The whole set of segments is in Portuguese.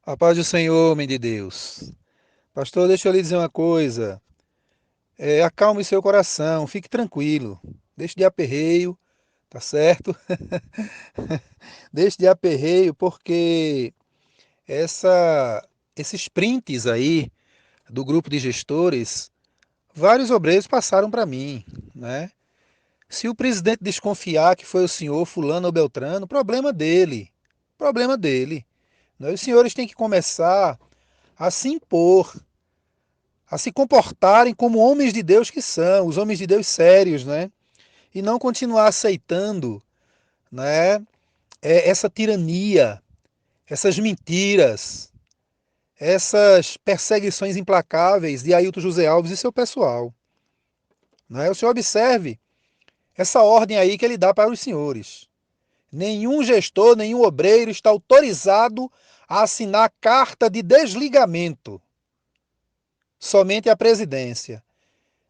A paz do Senhor, homem de Deus. Pastor, deixa eu lhe dizer uma coisa. Acalme seu coração, fique tranquilo. Deixe de aperreio, tá certo? Deixe de aperreio, porque esses prints aí do grupo de gestores, vários obreiros passaram para mim, né? Se o presidente desconfiar que foi o senhor fulano ou beltrano, problema dele. Problema dele. Né? Os senhores têm que começar a se impor, a se comportarem como homens de Deus que são, os homens de Deus sérios, né? E não continuar aceitando, né, essa tirania, essas mentiras, essas perseguições implacáveis de Ailton José Alves e seu pessoal. Né? O senhor observe essa ordem aí que ele dá para os senhores. Nenhum gestor, nenhum obreiro está autorizado a assinar carta de desligamento, somente a presidência.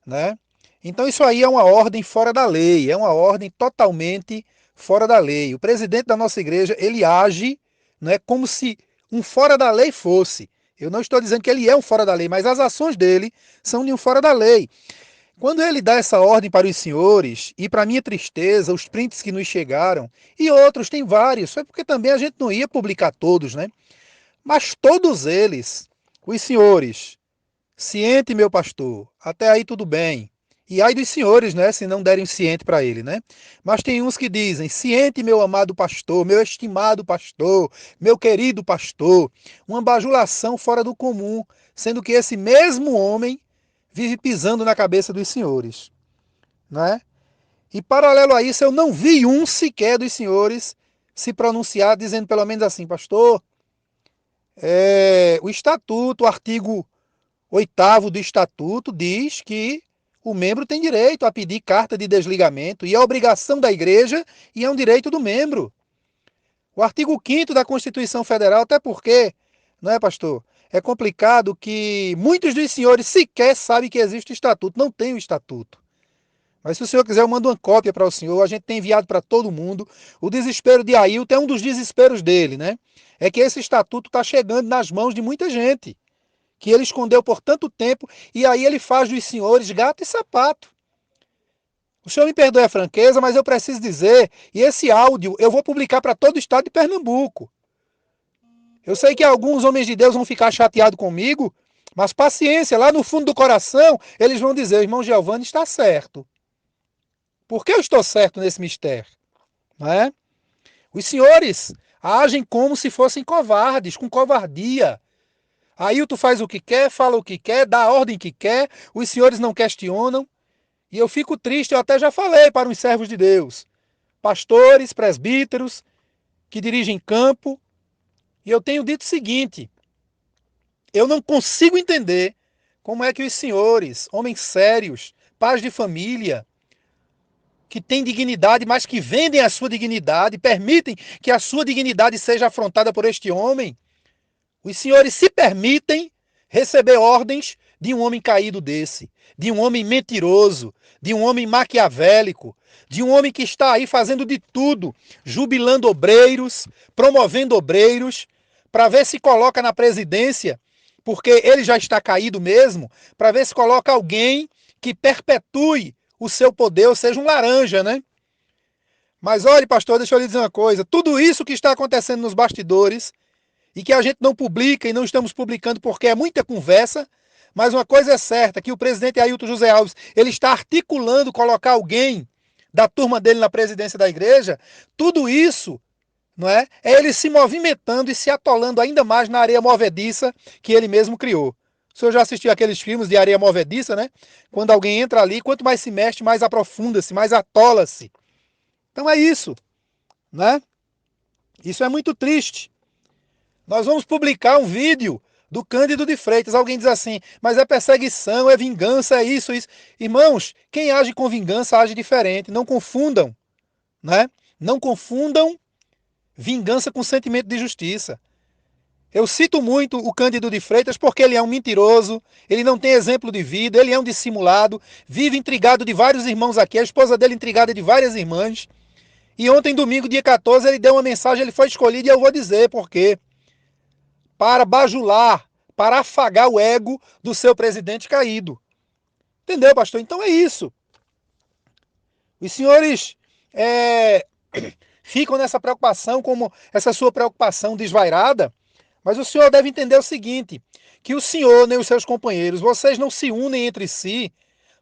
Né? Então isso aí é uma ordem fora da lei, é uma ordem totalmente fora da lei. O presidente da nossa igreja, ele age, né, como se um fora da lei fosse. Eu não estou dizendo que ele é um fora da lei, mas as ações dele são de um fora da lei. Quando ele dá essa ordem para os senhores, e para minha tristeza, os prints que nos chegaram, e outros, tem vários, foi porque também a gente não ia publicar todos, né? Mas todos eles, os senhores, ciente, meu pastor, até aí tudo bem. E ai dos senhores, né, se não derem ciente para ele, né? Mas tem uns que dizem, ciente, meu amado pastor, meu estimado pastor, meu querido pastor, uma bajulação fora do comum, sendo que esse mesmo homem vive pisando na cabeça dos senhores, né? E paralelo a isso, eu não vi um sequer dos senhores se pronunciar dizendo pelo menos assim, pastor, o estatuto, o artigo 8º do Estatuto diz que o membro tem direito a pedir carta de desligamento e é obrigação da igreja e é um direito do membro. O artigo 5º da Constituição Federal, até porque, não é, pastor? É complicado que muitos dos senhores sequer sabem que existe o estatuto, não tem o estatuto. Mas se o senhor quiser, eu mando uma cópia para o senhor, a gente tem enviado para todo mundo. O desespero de Ailton é um dos desesperos dele, né? É que esse estatuto está chegando nas mãos de muita gente que ele escondeu por tanto tempo, e aí ele faz dos senhores gato e sapato. O senhor me perdoe a franqueza, mas eu preciso dizer, e esse áudio eu vou publicar para todo o estado de Pernambuco. Eu sei que alguns homens de Deus vão ficar chateados comigo, mas paciência, lá no fundo do coração, eles vão dizer, o irmão Giovanni está certo. Por que eu estou certo nesse mistério? Não é? Os senhores agem como se fossem covardes, com covardia. Ailton faz o que quer, fala o que quer, dá a ordem que quer, os senhores não questionam. E eu fico triste, eu até já falei para os servos de Deus, pastores, presbíteros, que dirigem campo, e eu tenho dito o seguinte, eu não consigo entender como é que os senhores, homens sérios, pais de família, que têm dignidade, mas que vendem a sua dignidade, permitem que a sua dignidade seja afrontada por este homem, os senhores se permitem receber ordens de um homem caído desse, de um homem mentiroso, de um homem maquiavélico, de um homem que está aí fazendo de tudo, jubilando obreiros, promovendo obreiros, para ver se coloca na presidência, porque ele já está caído mesmo, para ver se coloca alguém que perpetue o seu poder, ou seja, um laranja, né? Mas olhe, pastor, deixa eu lhe dizer uma coisa, tudo isso que está acontecendo nos bastidores e que a gente não publica e não estamos publicando porque é muita conversa, mas uma coisa é certa, que o presidente Ailton José Alves, ele está articulando colocar alguém da turma dele na presidência da igreja, tudo isso, não é? É ele se movimentando e se atolando ainda mais na areia movediça que ele mesmo criou. O senhor já assistiu aqueles filmes de areia movediça, né? Quando alguém entra ali, quanto mais se mexe, mais aprofunda-se, mais atola-se. Então é isso, né? Isso é muito triste. Nós vamos publicar um vídeo do Cândido de Freitas. Alguém diz assim, mas é perseguição, é vingança, é isso, isso. Irmãos, quem age com vingança age diferente. Não confundam, né? Não confundam vingança com sentimento de justiça. Eu cito muito o Cândido de Freitas porque ele é um mentiroso, ele não tem exemplo de vida, ele é um dissimulado, vive intrigado de vários irmãos aqui, a esposa dele intrigada de várias irmãs. E ontem, domingo, dia 14, ele deu uma mensagem, ele foi escolhido e eu vou dizer por quê. para bajular, para afagar o ego do seu presidente caído. Entendeu, pastor? Então é isso. Os senhores ficam nessa preocupação, como essa sua preocupação desvairada, mas o senhor deve entender o seguinte, que o senhor nem os seus companheiros, vocês não se unem entre si,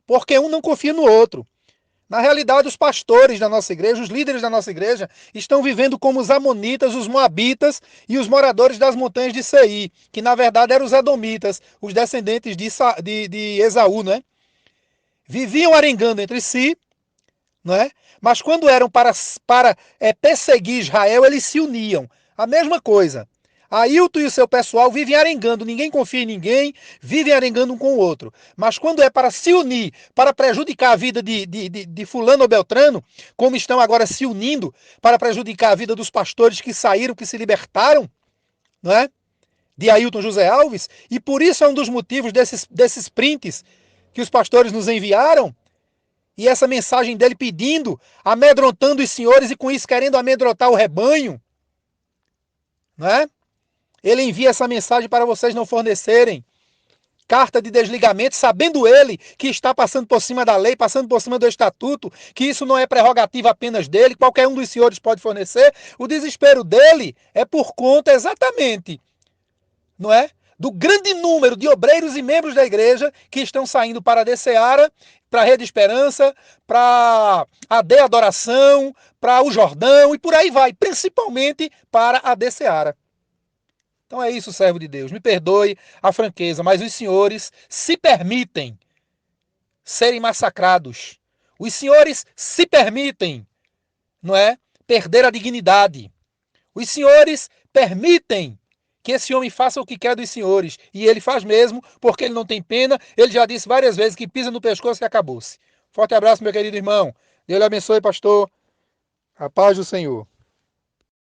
porque um não confia no outro. Na realidade, os pastores da nossa igreja, os líderes da nossa igreja, estão vivendo como os amonitas, os moabitas e os moradores das montanhas de Seir, que na verdade eram os edomitas, os descendentes de Esaú, né? Viviam arengando entre si, não é? Mas quando eram para perseguir Israel, eles se uniam. A mesma coisa. Ailton e o seu pessoal vivem arengando, ninguém confia em ninguém, vivem arengando um com o outro. Mas quando é para se unir, para prejudicar a vida de fulano ou beltrano, como estão agora se unindo para prejudicar a vida dos pastores que saíram, que se libertaram, não é? De Ailton José Alves, e por isso é um dos motivos desses prints que os pastores nos enviaram, e essa mensagem dele pedindo, amedrontando os senhores e com isso querendo amedrontar o rebanho, não é? Ele envia essa mensagem para vocês não fornecerem carta de desligamento, sabendo ele que está passando por cima da lei, passando por cima do estatuto, que isso não é prerrogativa apenas dele, qualquer um dos senhores pode fornecer. O desespero dele é por conta exatamente, não é? Do grande número de obreiros e membros da igreja que estão saindo para a DCeara, para a Rede Esperança, para a De Adoração, para o Jordão e por aí vai, principalmente para a DCeara. Então é isso, servo de Deus. Me perdoe a franqueza, mas os senhores se permitem serem massacrados. Os senhores se permitem, não é? Perder a dignidade. Os senhores permitem que esse homem faça o que quer dos senhores. E ele faz mesmo, porque ele não tem pena. Ele já disse várias vezes que pisa no pescoço e acabou-se. Forte abraço, meu querido irmão. Deus lhe abençoe, pastor. A paz do Senhor.